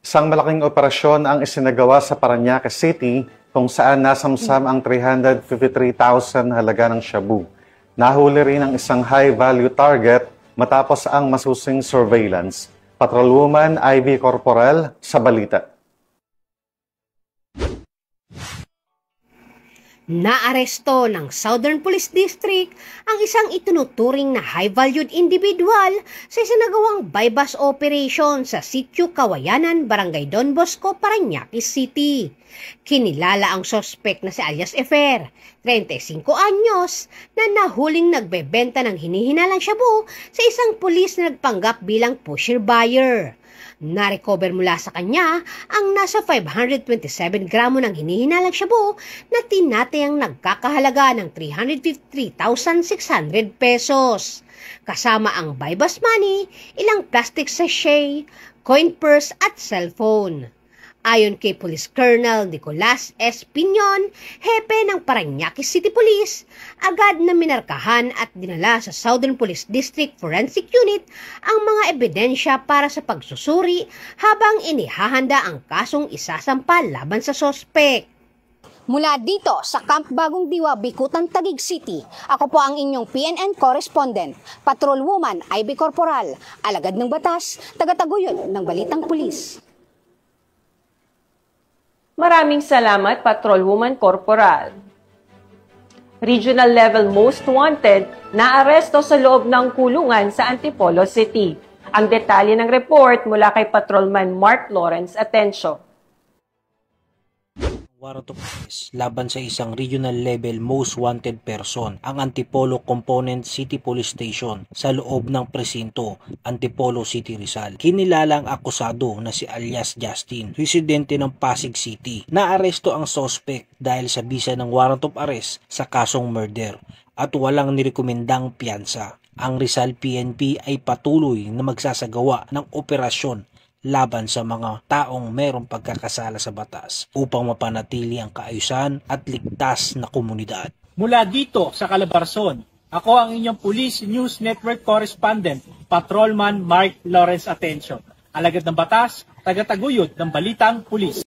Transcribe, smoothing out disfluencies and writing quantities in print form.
Isang malaking operasyon ang isinagawa sa Parañaque City kung saan nasamsam ang 353,000 halaga ng shabu. Nahuli rin ang isang high-value target matapos ang masusing surveillance. Patrolwoman Ivy Corporal sa balita. Naaresto ng Southern Police District ang isang itunuturing na high-valued individual sa isinagawang bypass operation sa Sitio Kawayanan, Barangay Don Bosco, Parañaque City. Kinilala ang sospek na si alias Efer, 35 anyos, na nahuling nagbebenta ng hinihinalang shabu sa isang pulis na nagpanggap bilang pusher buyer. Na-recover mula sa kanya ang nasa 527 gramo ng hinihinalang shabu na tinatayang nagkakahalaga ng 353,600 pesos. Kasama ang bypass money, ilang plastic sachet, coin purse at cellphone. Ayon kay Police Colonel Nicolas S. Piñon, hepe ng Parañaque City Police, agad na minarkahan at dinala sa Southern Police District Forensic Unit ang mga ebidensya para sa pagsusuri habang inihahanda ang kasong isasampa laban sa sospek. Mula dito sa Camp Bagong Diwa, Bicutan, Taguig City, ako po ang inyong PNN correspondent, Patrolwoman Ivy Corporal, alagad ng batas, tagataguyod ng Balitang Pulis. Maraming salamat, Patrolwoman Corporal. Regional level most wanted na aresto sa loob ng kulungan sa Antipolo City. Ang detalye ng report mula kay Patrolman Mark Lawrence Atencio. Warrant of arrest laban sa isang regional level most wanted person ang Antipolo Component City Police Station sa loob ng presinto Antipolo City, Rizal. Kinilala ang akusado na si alias Justin, residente ng Pasig City. Naaresto ang suspect dahil sa bisa ng warrant of arrest sa kasong murder at walang nirekomendang piyansa. Ang Rizal PNP ay patuloy na magsasagawa ng operasyon laban sa mga taong mayroong pagkakasala sa batas upang mapanatili ang kaayusan at ligtas na komunidad. Mula dito sa Calabarzon, ako ang inyong Police News Network Correspondent, Patrolman Mark Lawrence Atencio. Alagad ng batas, tagataguyod ng Balitang Pulis.